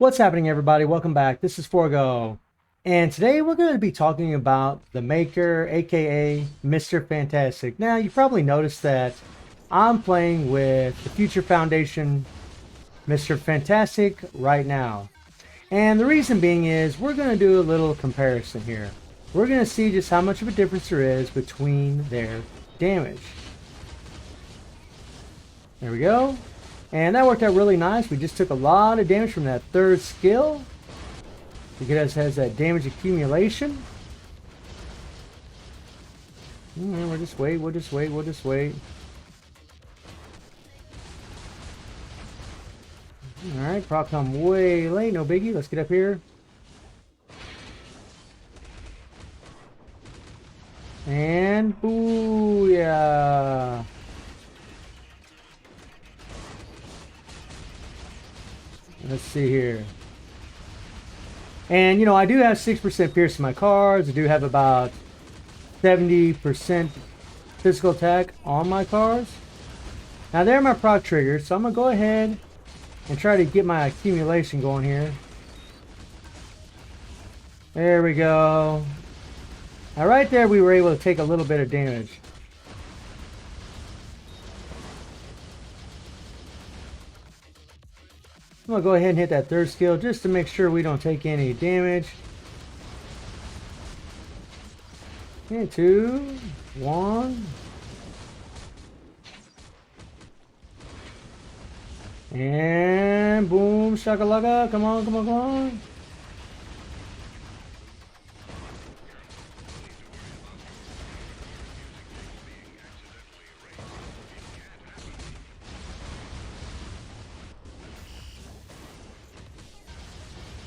What's happening, everybody? Welcome back. This is Forgo, and today we're going to be talking about the Maker, aka Mr. Fantastic. Now, you probably noticed that I'm playing with the Future Foundation Mr. Fantastic right now. And the reason being is we're going to do a little comparison here. We're going to see just how much of a difference there is between their damage. There we go. And that worked out really nice. We just took a lot of damage from that third skill. Because it has that damage accumulation. We'll just wait, we'll just wait, we'll just wait. Alright, proc come way late, no biggie. Let's get up here. And booyah. Let's see here. And, you know, I do have 6% pierce in my cards. I do have about 70% physical attack on my cards. Now, they're my proc triggers, so I'm going to go ahead and try to get my accumulation going here. There we go. Now, right there, we were able to take a little bit of damage. I'm going to go ahead and hit that third skill just to make sure we don't take any damage. Okay, 2, 1. And boom, shakalaka. Come on, come on, come on.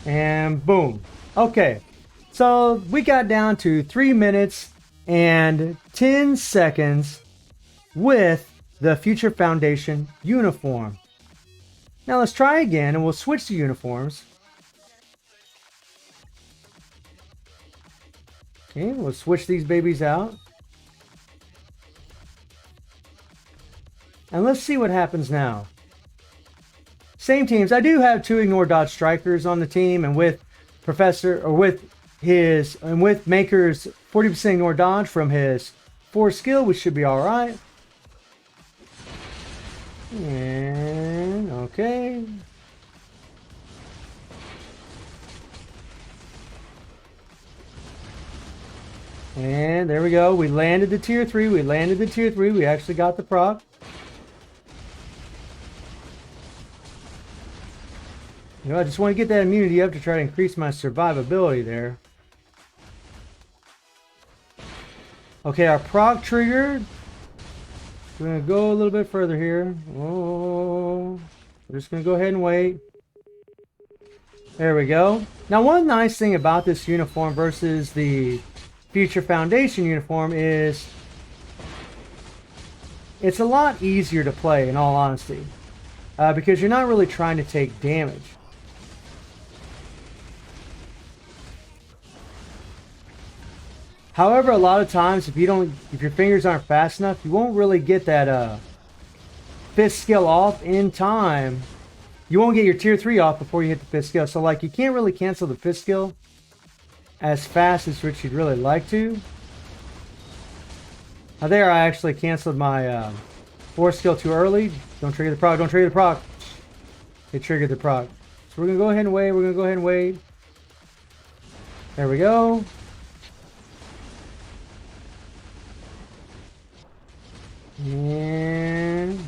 And boom. Okay, so we got down to 3 minutes and 10 seconds with the Future Foundation uniform. Now let's try again and we'll switch to uniforms. Okay, we'll switch these babies out. And let's see what happens now. Same teams. I do have 2 ignore dodge strikers on the team, and with with Maker's 40% ignore dodge from his 4 skill, we should be all right. And okay. And there we go. We landed the tier 3. We landed the tier 3. We actually got the proc. You know, I just want to get that immunity up to try to increase my survivability there. Okay, our proc triggered. We're going to go a little bit further here. Oh, we're just going to go ahead and wait. There we go. Now, one nice thing about this uniform versus the Future Foundation uniform is it's a lot easier to play, in all honesty, because you're not really trying to take damage. However, a lot of times, if your fingers aren't fast enough, you won't really get that fifth skill off in time. You won't get your tier 3 off before you hit the 5th skill. So, like, you can't really cancel the 5th skill as fast as which you'd really like to. Now, there I actually canceled my 4th skill too early. Don't trigger the proc. Don't trigger the proc. It triggered the proc. So we're gonna go ahead and wait. We're gonna go ahead and wait. There we go. And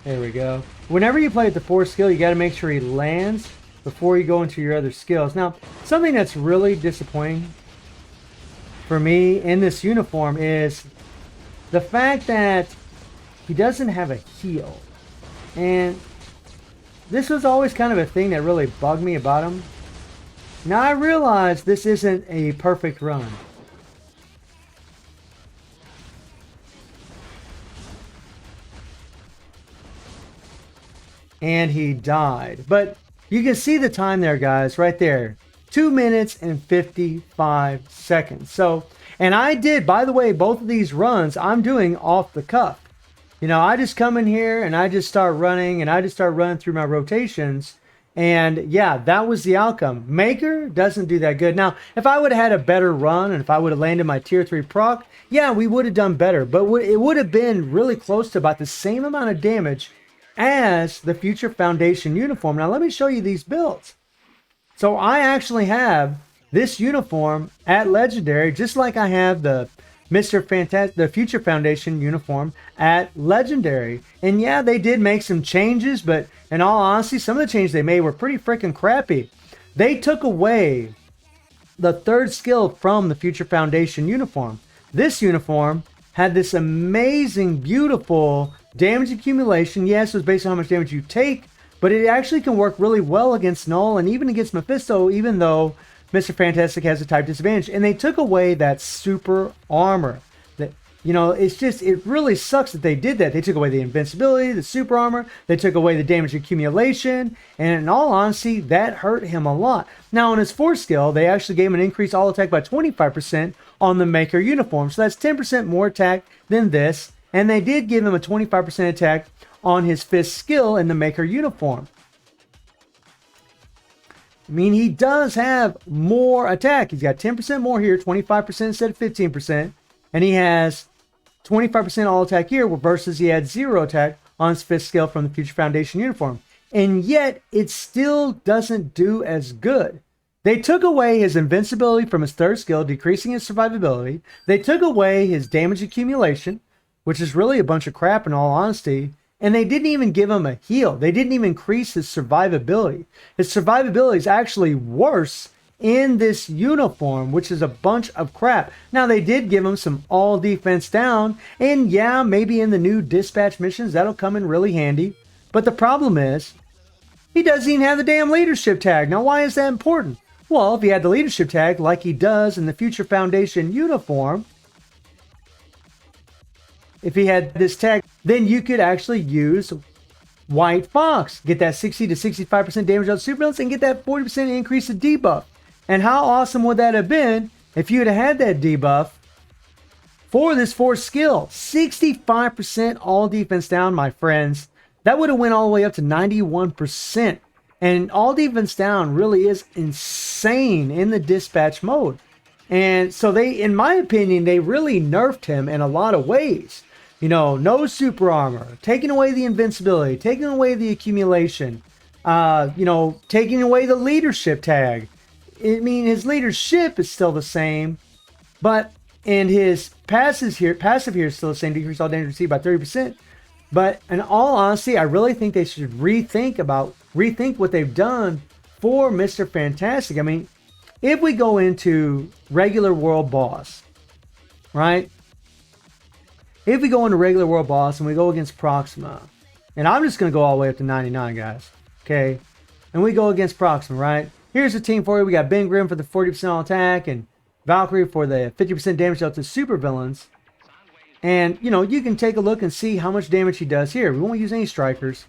there we go. Whenever you play at the 4th skill, you got to make sure he lands before you go into your other skills. Now, something that's really disappointing for me in this uniform is the fact that he doesn't have a heal. And this was always kind of a thing that really bugged me about him. Now, I realize this isn't a perfect run. And he died. But you can see the time there, guys, right there. 2 minutes and 55 seconds. So, and I did, by the way, both of these runs I'm doing off the cuff. You know, I just come in here and I just start running through my rotations. And yeah, that was the outcome. Maker doesn't do that good. Now, if I would have had a better run and if I would have landed my tier 3 proc, yeah, we would have done better. But it would have been really close to about the same amount of damage as the Future Foundation uniform. Now, let me show you these builds. So I actually have this uniform at Legendary, just like I have the the Future Foundation uniform at Legendary. And yeah, they did make some changes, but in all honesty, some of the changes they made were pretty freaking crappy. They took away the third skill from the Future Foundation uniform. This uniform had this amazing, beautiful damage accumulation. Yes, it was based on how much damage you take, but it actually can work really well against Null and even against Mephisto, even though Mr. Fantastic has a type disadvantage. And they took away that super armor. That, you know, it's just, it really sucks that they did that. They took away the invincibility, the super armor, they took away the damage accumulation, and in all honesty, that hurt him a lot. Now, on his 4th skill, they actually gave him an increased all attack by 25% on the Maker uniform. So that's 10% more attack than this. And they did give him a 25% attack on his 5th skill in the Maker uniform. I mean, he does have more attack. He's got 10% more here, 25% instead of 15%. And he has 25% all attack here versus he had 0 attack on his 5th skill from the Future Foundation uniform. And yet, it still doesn't do as good. They took away his invincibility from his 3rd skill, decreasing his survivability. They took away his damage accumulation, which is really a bunch of crap in all honesty. And they didn't even give him a heal. They didn't even increase his survivability. His survivability is actually worse in this uniform, which is a bunch of crap. Now, they did give him some all defense down. And yeah, maybe in the new dispatch missions, that'll come in really handy. But the problem is, he doesn't even have the damn leadership tag. Now, why is that important? Well, if he had the leadership tag like he does in the Future Foundation uniform, if he had this tag, then you could actually use White Fox. Get that 60 to 65% damage on supervillains and get that 40% increase in debuff. And how awesome would that have been if you had had that debuff for this 4th skill? 65% all defense down, my friends. That would have went all the way up to 91%. And all defense down really is insane in the dispatch mode. And so they, in my opinion, they really nerfed him in a lot of ways. You know, no super armor, taking away the invincibility, taking away the accumulation, you know, taking away the leadership tag. I mean, his leadership is still the same, but and his passive here is still the same, decrease all damage received by 30%. But in all honesty, I really think they should rethink what they've done for Mr. Fantastic. I mean, if we go into regular world boss, right? If we go into regular world boss and we go against Proxima, and I'm just going to go all the way up to 99, guys, okay? And we go against Proxima, right? Here's the team for you. We got Ben Grimm for the 40% all attack and Valkyrie for the 50% damage dealt to supervillains. And, you know, you can take a look and see how much damage he does here. We won't use any strikers.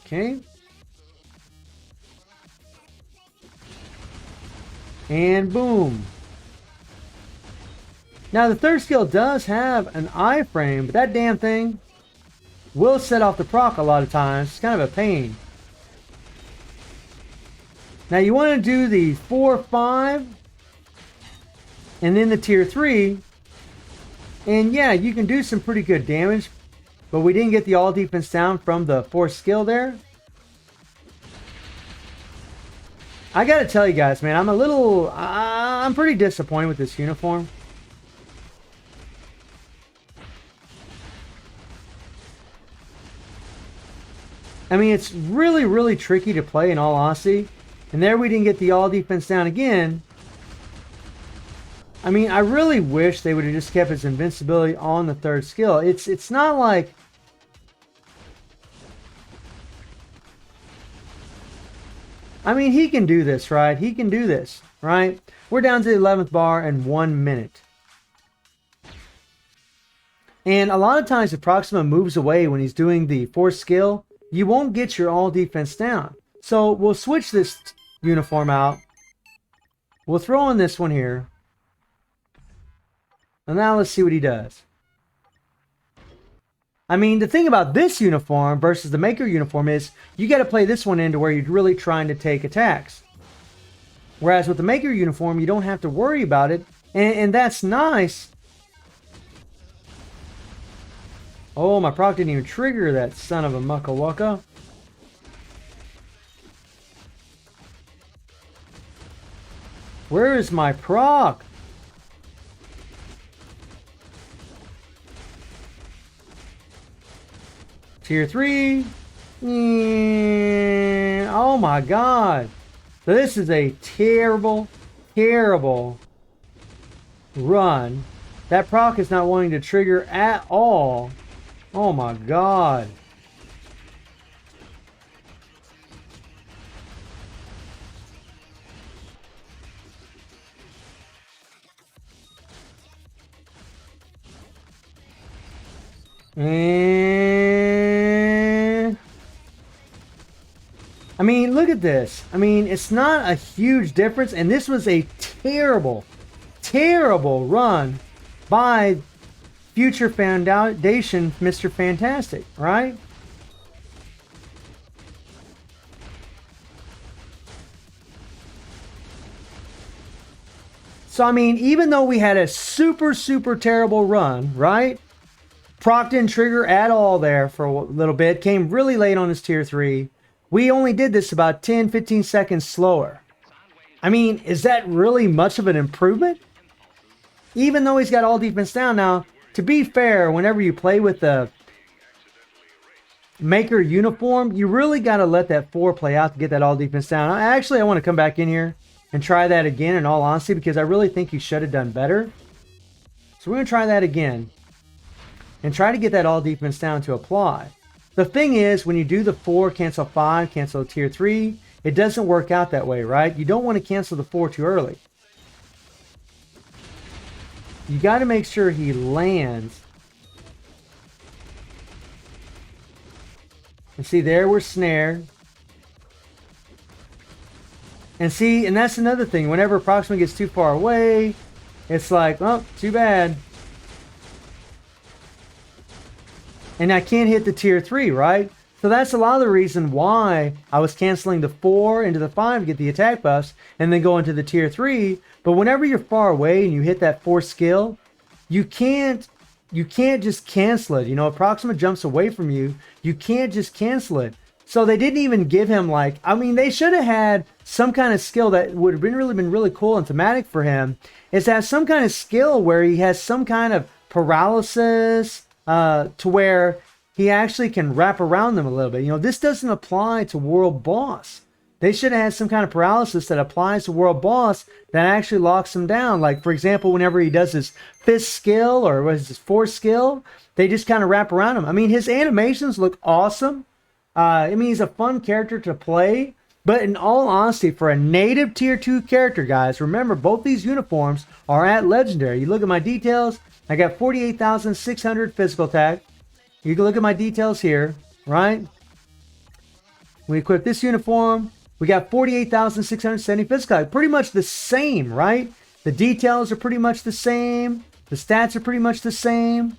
Okay. And boom. Now the 3rd skill does have an iframe, but that damn thing will set off the proc a lot of times. It's kind of a pain. Now you want to do the 4, 5, and then the tier 3. And yeah, you can do some pretty good damage, but we didn't get the all defense down from the 4th skill there. I gotta tell you guys, man, I'm pretty disappointed with this uniform. I mean, it's really, really tricky to play in all honesty. And there we didn't get the all defense down again. I mean, I really wish they would have just kept his invincibility on the 3rd skill. It's not like... I mean, he can do this, right? He can do this, right? We're down to the 11th bar in 1 minute. And a lot of times if Proxima moves away when he's doing the 4th skill, you won't get your all defense down. So we'll switch this uniform out. We'll throw in this one here. And now let's see what he does. I mean, the thing about this uniform versus the Maker uniform is you got to play this one into where you're really trying to take attacks. Whereas with the Maker uniform, you don't have to worry about it. And that's nice. Oh, my proc didn't even trigger that son of a mucka-wucka. Where is my proc? Tier 3. Oh my god. So this is a terrible, terrible run. That proc is not wanting to trigger at all. Oh my god. And I mean, look at this. I mean, it's not a huge difference, and this was a terrible, terrible run by Future Foundation, Mr. Fantastic, right? So, I mean, even though we had a super, super terrible run, right? Proc didn't trigger at all there for a little bit. Came really late on his tier 3. We only did this about 10, 15 seconds slower. I mean, is that really much of an improvement? Even though he's got all defense down. Now, to be fair, whenever you play with the Maker uniform, you really got to let that 4 play out to get that all defense down. Actually, I want to come back in here and try that again, in all honesty, because I really think you should have done better. So we're going to try that again and try to get that all defense down to apply. The thing is, when you do the 4, cancel 5, cancel tier 3, it doesn't work out that way, right? You don't want to cancel the 4 too early. You got to make sure he lands. And see, there we're snared. And see, and that's another thing. Whenever Proxima gets too far away, it's like, oh, too bad. And I can't hit the tier 3, right? So that's a lot of the reason why I was canceling the 4 into the 5 to get the attack buffs and then go into the tier 3. But whenever you're far away and you hit that 4 skill, you can't just cancel it. You know, if Proxima jumps away from you, you can't just cancel it. So they didn't even give him, like, I mean, they should have had some kind of skill that would have been really cool and thematic for him, is to have some kind of skill where he has some kind of paralysis, to where he actually can wrap around them a little bit. You know, this doesn't apply to World Boss. They should have had some kind of paralysis that applies to World Boss that actually locks him down. Like, for example, whenever he does his 5th skill or what is his 4th skill, they just kind of wrap around him. I mean, his animations look awesome. I mean, he's a fun character to play. But in all honesty, for a native tier 2 character, guys, remember, both these uniforms are at Legendary. You look at my details, I got 48,600 physical attack. You can look at my details here, right? We equip this uniform. We got 48,670 physical attack. Pretty much the same, right? The details are pretty much the same. The stats are pretty much the same.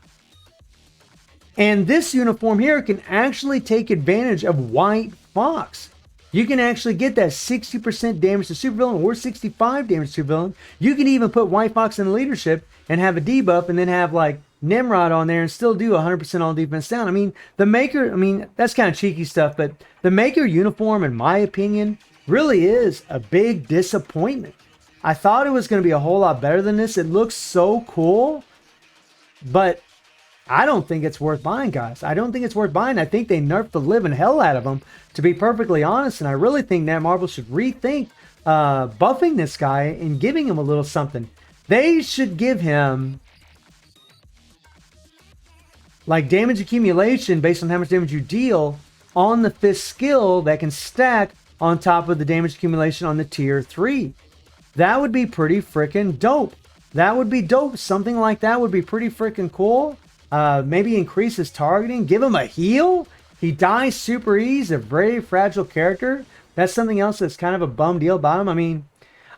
And this uniform here can actually take advantage of White Fox. You can actually get that 60% damage to supervillain or 65 damage to supervillain. You can even put White Fox in leadership and have a debuff and then have like Nimrod on there and still do 100% all defense down. I mean, the Maker, I mean, that's kind of cheeky stuff, but the Maker uniform, in my opinion, really is a big disappointment. I thought it was going to be a whole lot better than this. It looks so cool, but I don't think it's worth buying, guys. I don't think it's worth buying. I think they nerfed the living hell out of them, to be perfectly honest, and I really think Netmarble should rethink buffing this guy and giving him a little something. They should give him like damage accumulation based on how much damage you deal on the 5th skill that can stack on top of the damage accumulation on the tier 3. That would be pretty freaking dope. That would be dope. Something like that would be pretty freaking cool. Maybe increase his targeting. Give him a heal. He dies super easy. A very fragile character. That's something else that's kind of a bum deal about him. I mean,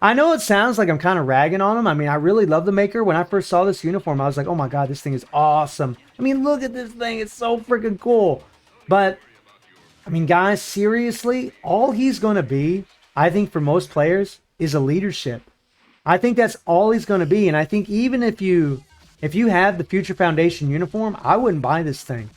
I know it sounds like I'm kind of ragging on him. I mean, I really love the Maker. When I first saw this uniform, I was like, oh my god, this thing is awesome. I mean, look at this thing. It's so freaking cool. But, I mean, guys, seriously, all he's going to be, I think for most players, is a leadership. I think that's all he's going to be. And I think even if you have the Future Foundation uniform, I wouldn't buy this thing.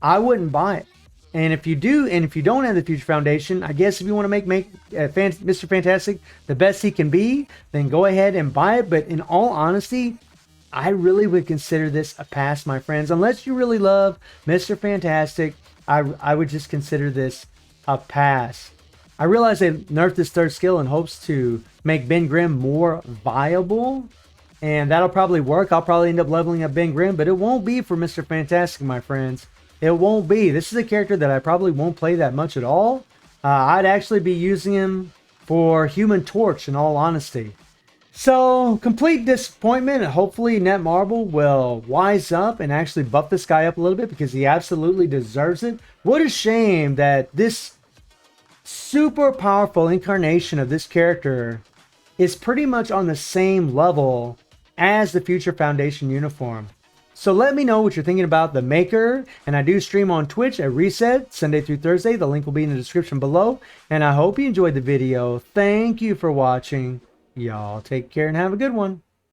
I wouldn't buy it. And if you do, and if you don't have the Future Foundation, I guess if you want to make Mr. Fantastic the best he can be, then go ahead and buy it. But in all honesty, I really would consider this a pass, my friends. Unless you really love Mr. Fantastic, I would just consider this a pass. I realize they nerfed this third skill in hopes to make Ben Grimm more viable. And that'll probably work. I'll probably end up leveling up Ben Grimm, but it won't be for Mr. Fantastic, my friends. It won't be. This is a character that I probably won't play that much at all. I'd actually be using him for Human Torch, in all honesty. So, complete disappointment. Hopefully Netmarble will wise up and actually buff this guy up a little bit because he absolutely deserves it. What a shame that this super powerful incarnation of this character is pretty much on the same level as the Future Foundation uniform. So let me know what you're thinking about the Maker, and I do stream on Twitch at Reset, Sunday through Thursday. The link will be in the description below, and I hope you enjoyed the video. Thank you for watching. Y'all take care and have a good one.